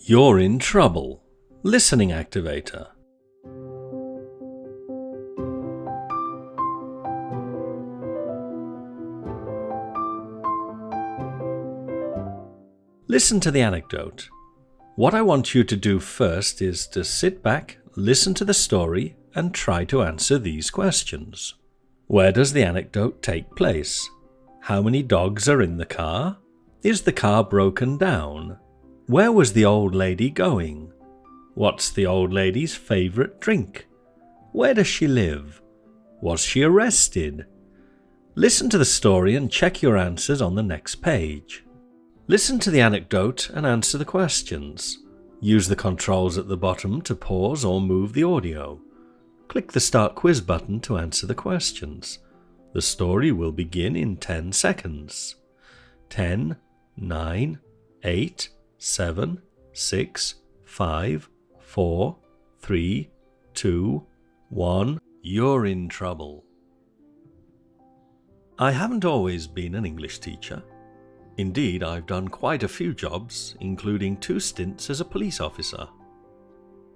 You're in trouble. Listening activator. Listen to the anecdote. What I want you to do first is to sit back, listen to the story, and try to answer these questions. Where does the anecdote take place? How many dogs are in the car? Is the car broken down? Where was the old lady going? What's the old lady's favourite drink? Where does she live? Was she arrested? Listen to the story and check your answers on the next page. Listen to the anecdote and answer the questions. Use the controls at the bottom to pause or move the audio. Click the Start Quiz button to answer the questions. The story will begin in 10 seconds. 10, 9, 8, 7, 6, 5, 4, 3, 2, 1. You're in trouble. I haven't always been an English teacher. Indeed, I've done quite a few jobs, including 2 stints as a police officer.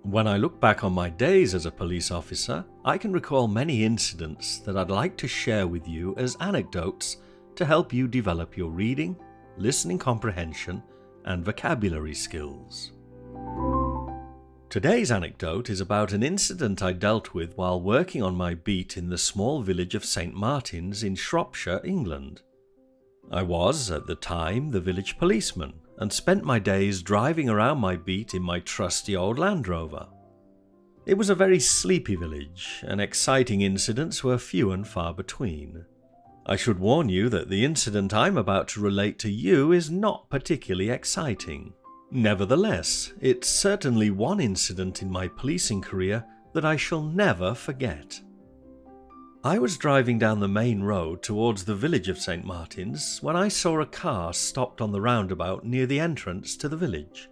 When I look back on my days as a police officer, I can recall many incidents that I'd like to share with you as anecdotes to help you develop your reading, listening comprehension, and vocabulary skills. Today's anecdote is about an incident I dealt with while working on my beat in the small village of St. Martin's in Shropshire, England. I was, at the time, the village policeman and spent my days driving around my beat in my trusty old Land Rover. It was a very sleepy village, and exciting incidents were few and far between. I should warn you that the incident I'm about to relate to you is not particularly exciting. Nevertheless, it's certainly one incident in my policing career that I shall never forget. I was driving down the main road towards the village of St. Martin's when I saw a car stopped on the roundabout near the entrance to the village.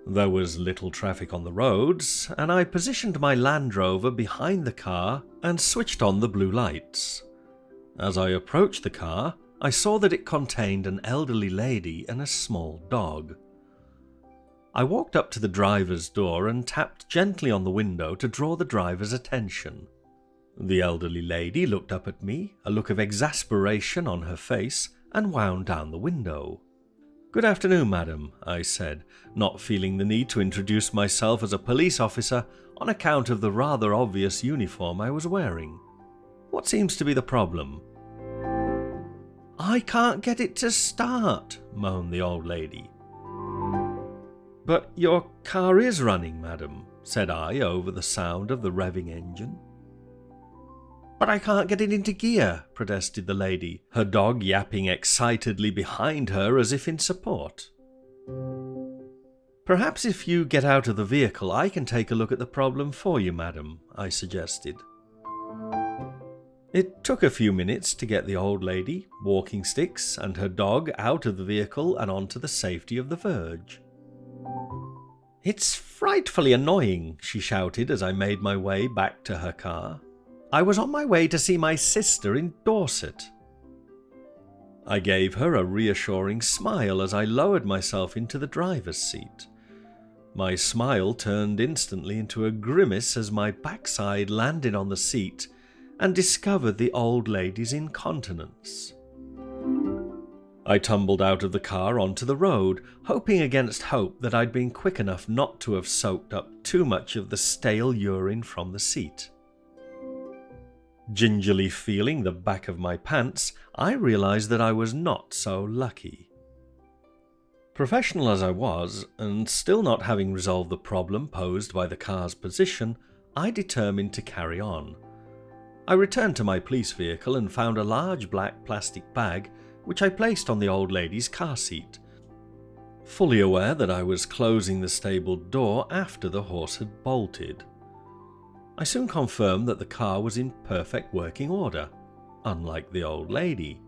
There was little traffic on the roads, and I positioned my Land Rover behind the car and switched on the blue lights. As I approached the car, I saw that it contained an elderly lady and a small dog. I walked up to the driver's door and tapped gently on the window to draw the driver's attention. The elderly lady looked up at me, a look of exasperation on her face, and wound down the window. "Good afternoon, madam," I said, not feeling the need to introduce myself as a police officer on account of the rather obvious uniform I was wearing. "What seems to be the problem?" "I can't get it to start," moaned the old lady. "But your car is running, madam," said I over the sound of the revving engine. "But I can't get it into gear," protested the lady, her dog yapping excitedly behind her as if in support. "Perhaps if you get out of the vehicle I can take a look at the problem for you, madam," I suggested. It took a few minutes to get the old lady, walking sticks, and her dog out of the vehicle and onto the safety of the verge. "It's frightfully annoying," she shouted as I made my way back to her car. "I was on my way to see my sister in Dorset." I gave her a reassuring smile as I lowered myself into the driver's seat. My smile turned instantly into a grimace as my backside landed on the seat and discovered the old lady's incontinence. I tumbled out of the car onto the road, hoping against hope that I'd been quick enough not to have soaked up too much of the stale urine from the seat. Gingerly feeling the back of my pants, I realised that I was not so lucky. Professional as I was, and still not having resolved the problem posed by the car's position, I determined to carry on. I returned to my police vehicle and found a large black plastic bag which I placed on the old lady's car seat, fully aware that I was closing the stable door after the horse had bolted. I soon confirmed that the car was in perfect working order, unlike the old lady.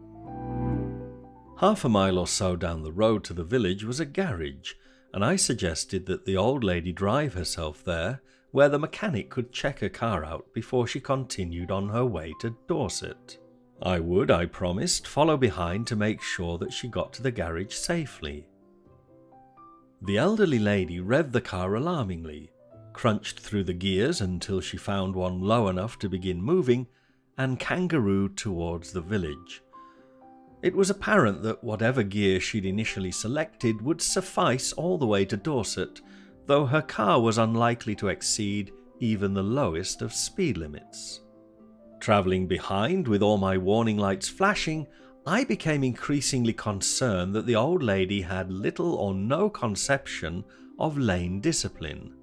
Half a mile or so down the road to the village was a garage, and I suggested that the old lady drive herself there, where the mechanic could check her car out before she continued on her way to Dorset. I would, I promised, follow behind to make sure that she got to the garage safely. The elderly lady revved the car alarmingly, crunched through the gears until she found one low enough to begin moving, and kangarooed towards the village. It was apparent that whatever gear she'd initially selected would suffice all the way to Dorset, though her car was unlikely to exceed even the lowest of speed limits. Travelling behind with all my warning lights flashing, I became increasingly concerned that the old lady had little or no conception of lane discipline.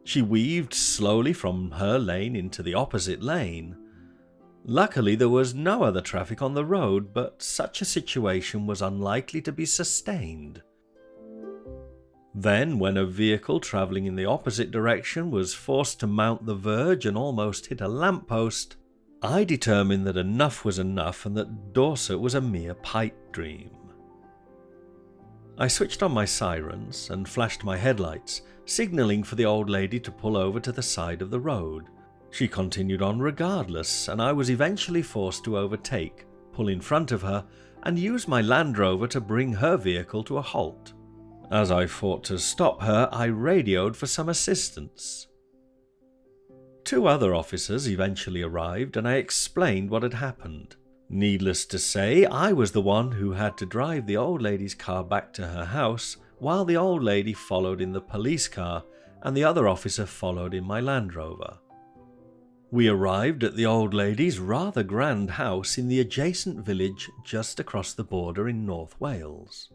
She weaved slowly from her lane into the opposite lane. Luckily, there was no other traffic on the road, but such a situation was unlikely to be sustained. Then, when a vehicle travelling in the opposite direction was forced to mount the verge and almost hit a lamppost, I determined that enough was enough and that Dorset was a mere pipe dream. I switched on my sirens and flashed my headlights, signalling for the old lady to pull over to the side of the road. She continued on regardless, and I was eventually forced to overtake, pull in front of her, and use my Land Rover to bring her vehicle to a halt. As I fought to stop her, I radioed for some assistance. 2 other officers eventually arrived, and I explained what had happened. Needless to say, I was the one who had to drive the old lady's car back to her house, while the old lady followed in the police car, and the other officer followed in my Land Rover. We arrived at the old lady's rather grand house in the adjacent village just across the border in North Wales.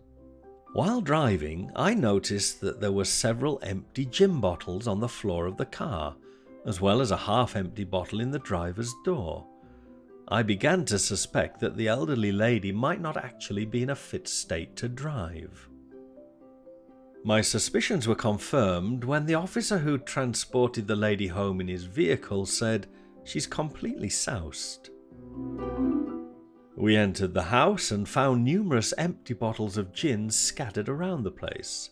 While driving, I noticed that there were several empty gin bottles on the floor of the car, as well as a half-empty bottle in the driver's door. I began to suspect that the elderly lady might not actually be in a fit state to drive. My suspicions were confirmed when the officer who transported the lady home in his vehicle said, "She's completely soused." We entered the house and found numerous empty bottles of gin scattered around the place.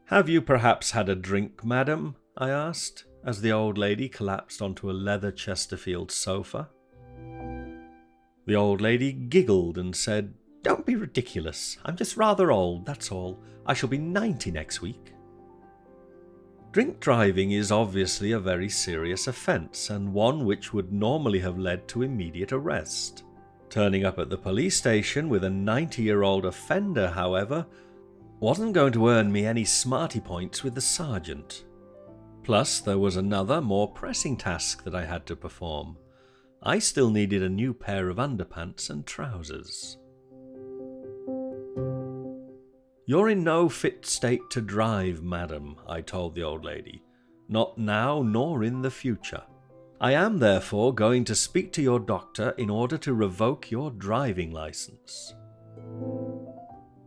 "Have you perhaps had a drink, madam?" I asked, as the old lady collapsed onto a leather Chesterfield sofa. The old lady giggled and said, "Don't be ridiculous. I'm just rather old, that's all. I shall be 90 next week." Drink driving is obviously a very serious offence, and one which would normally have led to immediate arrest. Turning up at the police station with a 90-year-old offender, however, wasn't going to earn me any smarty points with the sergeant. Plus, there was another, more pressing task that I had to perform. I still needed a new pair of underpants and trousers. "You're in no fit state to drive, madam," I told the old lady. "Not now nor in the future. I am therefore going to speak to your doctor in order to revoke your driving license."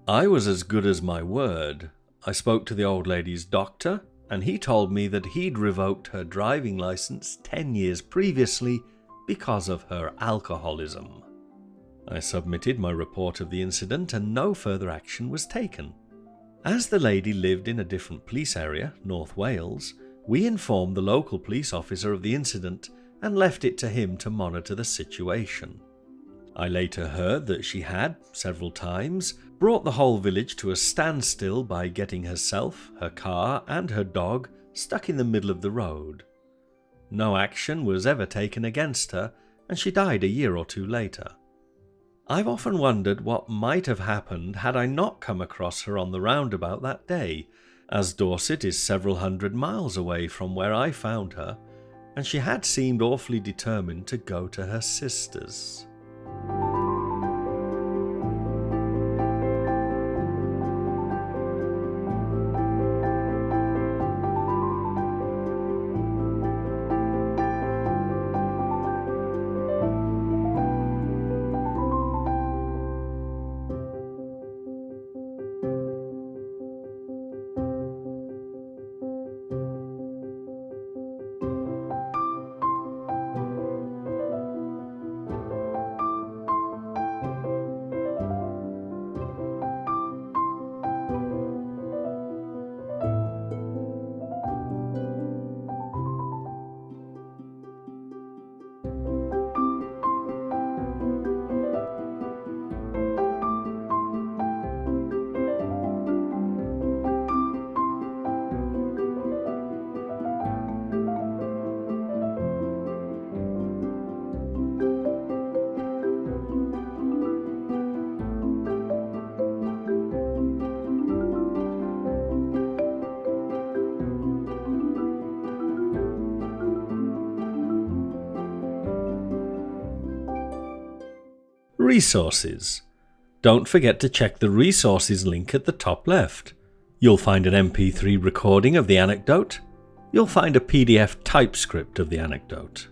I was as good as my word. I spoke to the old lady's doctor, and he told me that he'd revoked her driving license 10 years previously because of her alcoholism. I submitted my report of the incident and no further action was taken. As the lady lived in a different police area, North Wales, we informed the local police officer of the incident and left it to him to monitor the situation. I later heard that she had, several times, brought the whole village to a standstill by getting herself, her car, and her dog stuck in the middle of the road. No action was ever taken against her, and she died a year or 2 later. I've often wondered what might have happened had I not come across her on the roundabout that day, as Dorset is several hundred miles away from where I found her, and she had seemed awfully determined to go to her sister's. Resources. Don't forget to check the resources link at the top left. You'll find an MP3 recording of the anecdote. You'll find a PDF typescript of the anecdote.